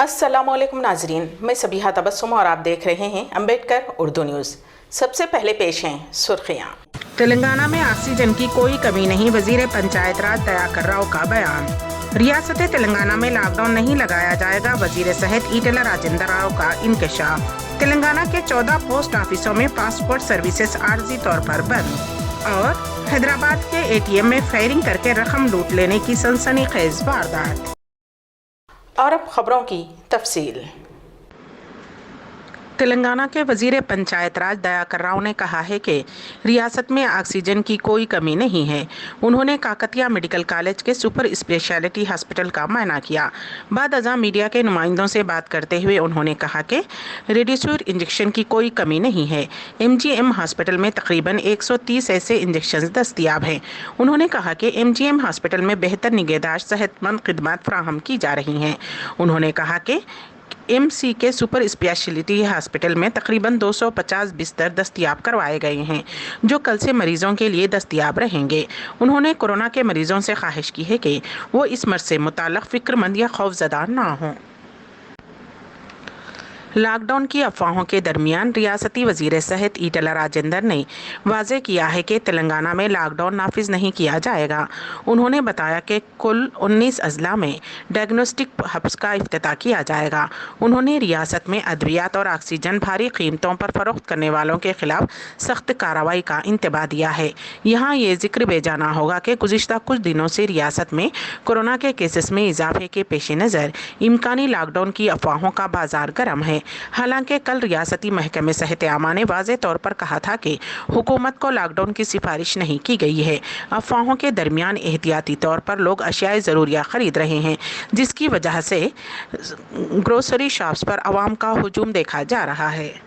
अस्सलामुअलैकुम नाजरीन, मैं सबीहा तबस्सुम और आप देख रहे हैं अम्बेडकर उर्दू न्यूज़। सबसे पहले पेश हैं सुर्खियाँ। तेलंगाना में ऑक्सीजन की कोई कमी नहीं, वजीर पंचायत राज दयाकर राव का बयान। रियासत तेलंगाना में लॉकडाउन नहीं लगाया जाएगा, वजीर सेहत ईटेला राजेंद्र राव का इंकशाफ। तेलंगाना के 14 पोस्ट ऑफिसों में पासपोर्ट सर्विसेज आर्जी तौर पर बंद। और हैदराबाद के एटीएम में फायरिंग करके रकम लूट लेने की सनसनीखेज वारदात। और अब खबरों की तफसील। तेलंगाना के वजीर पंचायत राज दयाकर राव ने कहा है कि रियासत में ऑक्सीजन की कोई कमी नहीं है। उन्होंने काकतिया मेडिकल कॉलेज के सुपर स्पेशलिटी हॉस्पिटल का मायना किया। बाद अज़ां मीडिया के नुमाइंदों से बात करते हुए उन्होंने कहा कि रेडियोस्यूर इंजेक्शन की कोई कमी नहीं है। MGM हॉस्पिटल में तकरीबन 130 ऐसे इंजेक्शन दस्तियाब हैं। उन्होंने कहा कि MGM हॉस्पिटल में बेहतर निगहदाश्त सेहतमंद खिदमत फराहम की जा रही हैं। उन्होंने कहा कि MC के सुपर स्पेशलिटी हॉस्पिटल में तकरीबन 250 बिस्तर दस्तियाब करवाए गए हैं, जो कल से मरीजों के लिए दस्तियाब रहेंगे। उन्होंने कोरोना के मरीजों से ख्वाहिश की है कि वो इस मर्ज से मुताल्लिक़ फ़िक्रमंद या खौफज़दा ना हों। लॉकडाउन की अफवाहों के दरमियान रियासती वजीर सेहत ईटेला राजेंद्र ने वाज़ेह किया है कि तेलंगाना में लॉकडाउन नाफिज नहीं किया जाएगा। उन्होंने बताया कि कुल 19 अजला में डायग्नोस्टिक हब्स का इफ्तिताह किया जाएगा। उन्होंने रियासत में अद्वियात और ऑक्सीजन भारी कीमतों पर फरोख्त करने वालों के खिलाफ सख्त कार्रवाई का इंतबाह दिया है। यहाँ ये जिक्र बेजाना होगा कि गुज़िश्ता कुछ दिनों से रियासत में कोरोना के केसेस में इजाफे के पेश नज़र इम्कानी लॉकडाउन की अफवाहों का बाजार गर्म है। हालांकि कल रियासती महकमे सेहत आमा ने वाज़ेह तौर पर कहा था कि हुकूमत को लॉकडाउन की सिफारिश नहीं की गई है। अफवाहों के दरमियान एहतियाती तौर पर लोग अशियाए ज़रूरिया ख़रीद रहे हैं, जिसकी वजह से ग्रोसरी शॉप्स पर आवाम का हुजूम देखा जा रहा है।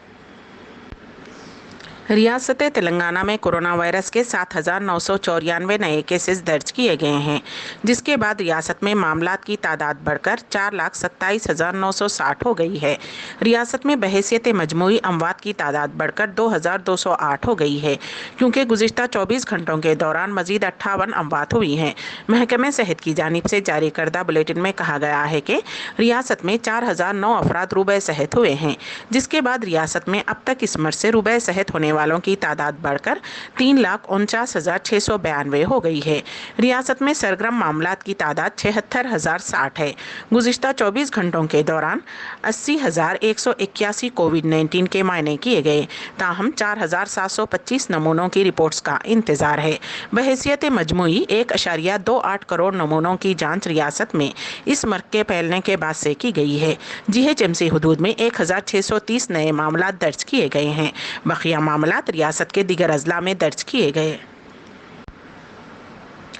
रियासत तेलंगाना में कोरोना वायरस के 7,994 नए केसेस दर्ज किए गए हैं, जिसके बाद रियासत में मामलात की तादाद बढ़कर 4,27,960 हो गई है। रियासत में बहैसियत मजमूई अमवात की तादाद बढ़कर 2,208 हो गई है, क्योंकि गुज़िश्ता 24 घंटों के दौरान मजीद 58 अमवात हुई हैं। महकमे सेहत की जानिब से जारी करदा बुलेटिन में कहा गया है कि रियासत में 4,009 अफराद रुबे सेहत हुए हैं, जिसके बाद रियासत में अब तक इस मर्ज से रुबे सेहत होने वालों की तादाद बढ़कर 3,49,692 हो गई है। रियासत में सरगर्म मामलात की तादाद 76,060 है। गुज़िश्ता 24 घंटों के दौरान 80,181 कोविड-19 के मायने किए गए। ताहम 4,725 नमूनों की रिपोर्ट्स का इंतजार है। बहैसियत मजमूई 1.28 करोड़ नमूनों की जांच रियासत में इस मर्ज के फैलने के बाद से की गई है। GHMC हुदूद में 1,630 नए मामला दर्ज किए गए हैं। बकिया मामला रियासत के दीगर अजला में दर्ज किए गए।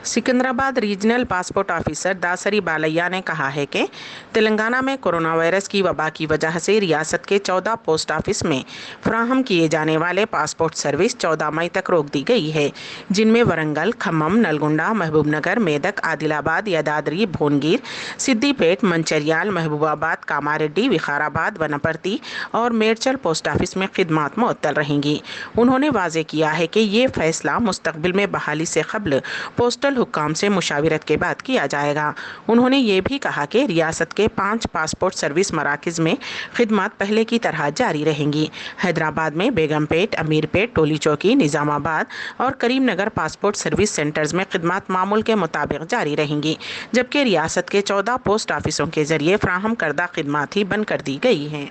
Secunderabad regional passport officer Dasari Balayya ने कहा है कि तेलंगाना में कोरोना वायरस की वबा की वजह से रियासत के 14 पोस्ट ऑफिस में फराहम किए जाने वाले पासपोर्ट सर्विस 14 मई तक रोक दी गई है, जिनमें वरंगल, खम्मम, नलगुंडा, महबूबनगर, मेदक, आदिलाबाद, यादाद्री, भोनगिर, सिद्दीपेट, मंचरियाल, महबूबाबाद, कामारेड्डी, विकाराबाद, वनपर्ती और मेडचल पोस्ट ऑफिस में खिदमात मुअत्तल रहेंगी। उन्होंने वाज़ेह किया है कि ये फैसला मुस्तकबिल में बहाली से कबल पोस्टल हुक्काम से मुशावरत के बाद किया जाएगा। उन्होंने ये भी कहा कि रियासत के 5 पासपोर्ट सर्विस मराकज़ में खिदमत पहले की तरह जारी रहेंगी। हैदराबाद में बेगमपेट, अमीरपेट, टोली चौकी, निज़ामाबाद और करीमनगर पासपोर्ट सर्विस सेंटर्स में खिदमत मामूल के मुताबिक जारी रहेंगी, जबकि रियासत के 14 पोस्ट ऑफिसों के जरिए फ्राहम करदा खिदमत ही बंद कर दी गई हैं।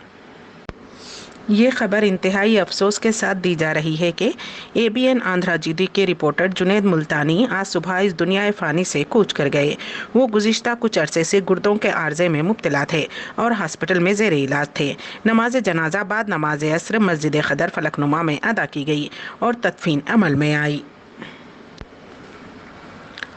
ये खबर इंतहाई अफसोस के साथ दी जा रही है कि ABN आंध्रा GD के रिपोर्टर जुनैद मुल्तानी आज सुबह इस दुनिया फ़ानी से कूच कर गए। वो गुज़िश्ता कुछ अरसे से गुर्दों के आर्जे में मुब्तला थे और हॉस्पिटल में ज़ेर इलाज थे। नमाज जनाजा बाद नमाज असर मस्जिद खदर फलकनुमा में अदा की गई और तदफीन अमल में आई।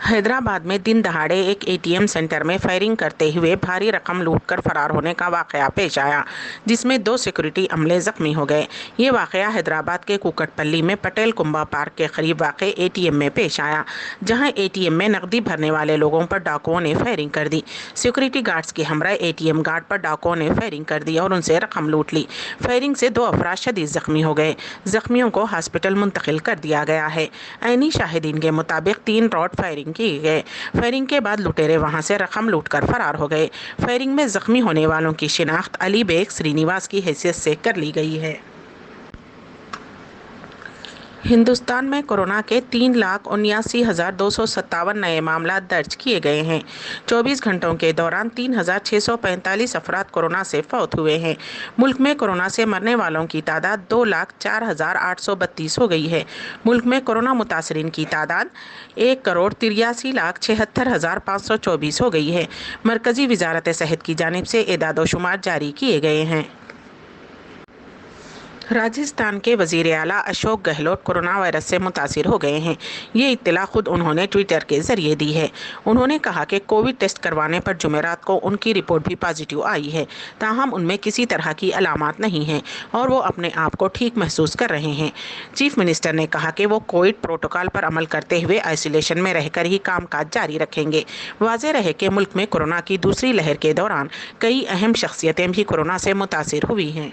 हैदराबाद में दिन दहाड़े एक ATM सेंटर में फायरिंग करते हुए भारी रकम लूटकर फरार होने का वाक़या पेश आया, जिसमें 2 सिक्योरिटी अमले ज़ख्मी हो गए। ये वाक़या हैदराबाद के कुकटपल्ली में पटेल कुंबा पार्क के करीब वाक़े ATM में पेश आया, जहां ATM में नकदी भरने वाले लोगों पर डाकुओं ने फायरिंग कर दी। सिक्योरिटी गार्ड्स के हमरा ATM गार्ड पर डाकुओं ने फायरिंग कर दी और उनसे रकम लूट ली। फायरिंग से 2 अफराद शदीद ज़ख्मी हो गए। ज़ख्मियों को हॉस्पिटल मुंतकिल कर दिया गया है। ऐनी शाहिदीन के मुताबिक 3 राउंड फायरिंग किए गए। फायरिंग के बाद लुटेरे वहां से रकम लूटकर फरार हो गए। फायरिंग में जख्मी होने वालों की शिनाख्त अली बेग श्रीनिवास की हैसियत से कर ली गई है। हिंदुस्तान में कोरोना के 3,79,257 नए मामला दर्ज किए गए हैं। 24 घंटों के दौरान 3,645 अफराद कोरोना से फौत हुए हैं। मुल्क में कोरोना से मरने वालों की तादाद 2,04,832 हो गई है। मुल्क में कोरोना मुतासरीन की तादाद 1,83,76,524 हो गई है। मरकजी वजारत सेहत की जानिब से एदाद-ओ-शुमार जारी किए गए हैं। राजस्थान के वजीर आला अशोक गहलोत कोरोना वायरस से मुतासिर हो गए हैं। ये इत्तला खुद उन्होंने ट्विटर के जरिए दी है। उन्होंने कहा कि कोविड टेस्ट करवाने पर जुमेरात को उनकी रिपोर्ट भी पॉजिटिव आई है, ताहम उनमें किसी तरह की अलामात नहीं हैं और वो अपने आप को ठीक महसूस कर रहे हैं। चीफ मिनिस्टर ने कहा कि वो कोविड प्रोटोकॉल पर अमल करते हुए आइसोलेशन में रहकर ही कामकाज जारी रखेंगे। वाज़ेह रहे कि मुल्क में कोरोना की दूसरी लहर के दौरान कई अहम शख्सियतें भी कोरोना से मुतासिर हुई हैं।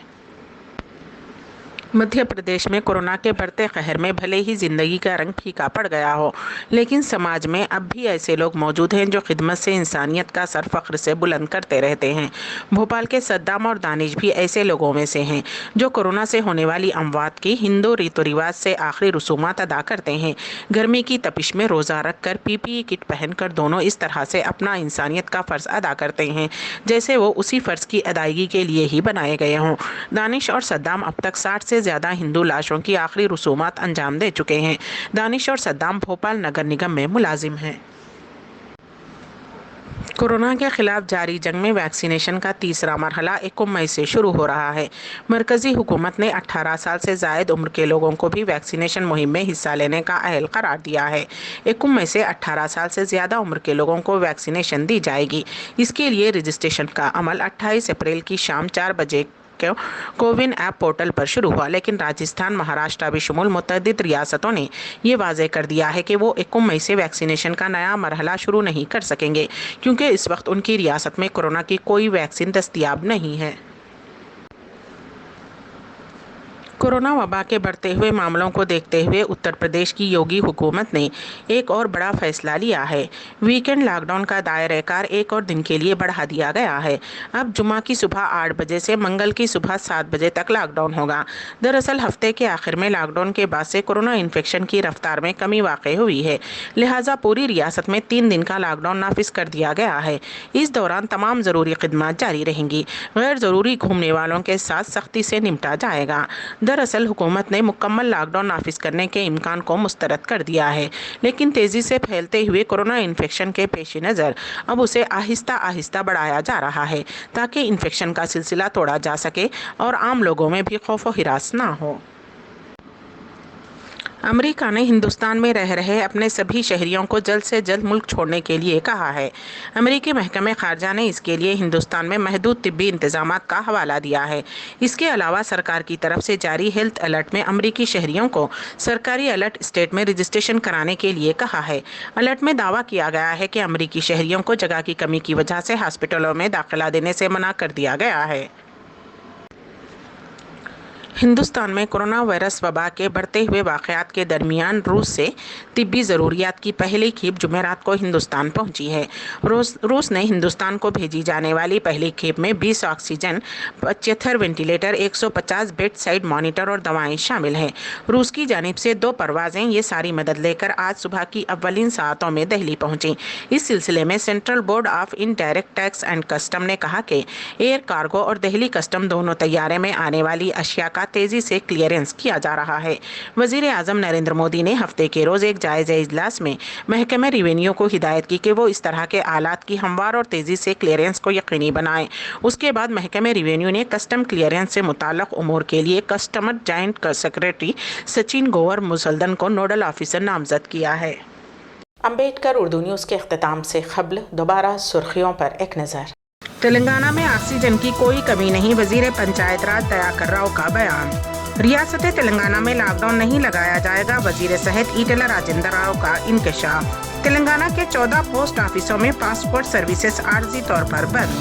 मध्य प्रदेश में कोरोना के बढ़ते कहर में भले ही जिंदगी का रंग फीका पड़ गया हो, लेकिन समाज में अब भी ऐसे लोग मौजूद हैं जो खिदमत से इंसानियत का सर फख्र से बुलंद करते रहते हैं। भोपाल के सद्दाम और दानिश भी ऐसे लोगों में से हैं जो कोरोना से होने वाली अमवात की हिंदू रीतो रिवाज से आखिरी रसूमात अदा करते हैं। गर्मी की तपिश में रोज़ा रख कर PPE किट पहनकर दोनों इस तरह से अपना इंसानियत का फ़र्ज़ अदा करते हैं जैसे वो उसी फ़र्ज़ की अदायगी के लिए ही बनाए गए हों। दानिश और सद्दाम अब तक 60 से ज़्यादा हिंदू लाशों की आखिरी रसूमात अंजाम दे चुके हैं। दानिश और सद्दाम भोपाल नगर निगम में मुलाजिम हैं। कोरोना के खिलाफ जारी जंग में वैक्सीनेशन का तीसरा मरहला 21 मई से शुरू हो रहा है। मरकजी हुकूमत ने 18 साल से ज़ायद उम्र के लोगों को भी वैक्सीनेशन मुहिम में हिस्सा लेने का अहल करार दिया है। 21 मई से 18 साल से ज़्यादा उम्र के लोगों को वैक्सीनेशन दी जाएगी। इसके लिए रजिस्ट्रेशन का अमल 28 अप्रैल की शाम 4 बजे कोविन ऐप पोर्टल पर शुरू हुआ, लेकिन राजस्थान, महाराष्ट्र बेशुमार मुतअद्दिद रियासतों ने ये वाज़ेह कर दिया है कि वो 21 मई से वैक्सीनेशन का नया मरहला शुरू नहीं कर सकेंगे, क्योंकि इस वक्त उनकी रियासत में कोरोना की कोई वैक्सीन दस्तयाब नहीं है। कोरोना वबा के बढ़ते हुए मामलों को देखते हुए उत्तर प्रदेश की योगी हुकूमत ने एक और बड़ा फैसला लिया है। वीकेंड लॉकडाउन का दायरा-ए-कार एक और दिन के लिए बढ़ा दिया गया है। अब जुमा की सुबह 8 बजे से मंगल की सुबह 7 बजे तक लॉकडाउन होगा। दरअसल हफ्ते के आखिर में लॉकडाउन के बाद से कोरोना इन्फेक्शन की रफ्तार में कमी वाक़ई हुई है, लिहाजा पूरी रियासत में 3 दिन का लॉकडाउन नाफिज कर दिया गया है। इस दौरान तमाम ज़रूरी खिदमत जारी रहेंगी। गैर ज़रूरी घूमने वालों के साथ सख्ती से निपटा जाएगा। दरअसल हुकूमत ने मुकम्मल लॉकडाउन नाफिज करने के इम्कान को मुस्तरद कर दिया है, लेकिन तेज़ी से फैलते हुए कोरोना इन्फेक्शन के पेश नज़र अब उसे आहिस्ता आहिस्ता बढ़ाया जा रहा है, ताकि इन्फेक्शन का सिलसिला तोड़ा जा सके और आम लोगों में भी खौफ व हिरास ना हो। अमेरिका ने हिंदुस्तान में रह रहे अपने सभी शहरियों को जल्द से जल्द मुल्क छोड़ने के लिए कहा है। अमेरिकी महकमे खारजा ने इसके लिए हिंदुस्तान में महदूद तिब्बी इंतजामात का हवाला दिया है। इसके अलावा सरकार की तरफ से जारी हेल्थ अलर्ट में अमेरिकी शहरियों को सरकारी अलर्ट स्टेट में रजिस्ट्रेशन कराने के लिए कहा है। अलर्ट में दावा किया गया है कि अमेरिकी शहरियों को जगह की कमी की वजह से हॉस्पिटलों में दाखिला देने से मना कर दिया गया है। हिंदुस्तान में कोरोना वायरस वबा के बढ़ते हुए वाक़यात के दरमियान रूस से तिब्बी ज़रूरियात की पहली खेप जुमेरात को हिंदुस्तान पहुंची है। रूस ने हिंदुस्तान को भेजी जाने वाली पहली खेप में 20 oxygen, 75 ventilator, 150 bed side monitor और दवाएं शामिल हैं। रूस की जानिब से 2 परवाज़ें ये सारी मदद लेकर आज सुबह की अव्वलीन सातों में दिल्ली पहुंची। इस सिलसिले में central board of indirect tax and custom ने कहा कि एयर कार्गो और दिल्ली कस्टम दोनों तैयारे में आने वाली अशिया का तेजी से क्लियरेंस किया जा रहा है। वजीर आजम नरेंद्र मोदी ने हफ्ते के रोज एक जायजा इजलास में महकमे रेवेन्यू को हिदायत की कि वो इस तरह के आलात की हमवार और तेजी से क्लियरेंस को यकीनी बनाएं। उसके बाद महकमे रेवेन्यू ने कस्टम क्लियरेंस से मुताल्लिक़ उमूर के लिए कस्टमर जॉइंट सेक्रेटरी सचिन गोवर मुसल्दन को नोडल ऑफिसर नामजद किया है। अम्बेडकर उर्दू न्यूज़ के अख्तिताम से क़ब्ल दोबारा सुर्खियों पर एक नज़र। तेलंगाना में ऑक्सीजन की कोई कमी नहीं, वजीर पंचायत राज दयाकर राव का बयान। रियासत तेलंगाना में लॉकडाउन नहीं लगाया जाएगा, वजीर सेहत ईटेला राजेंद्र राव का इंकशाफ। तेलंगाना के 14 पोस्ट ऑफिसों में पासपोर्ट सर्विसेज आर्जी तौर पर बंद।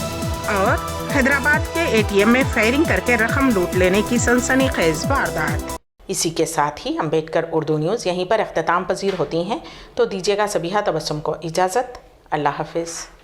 और हैदराबाद के ATM में फायरिंग करके रकम लूट लेने की सनसनीखेज वारदात। اسی کے ساتھ ہی امبیڈکر اردو نیوز یہیں پر اختتام پذیر ہوتی ہیں، تو دیجیے گا سبیحہ تبسم کو اجازت۔ اللہ حافظ۔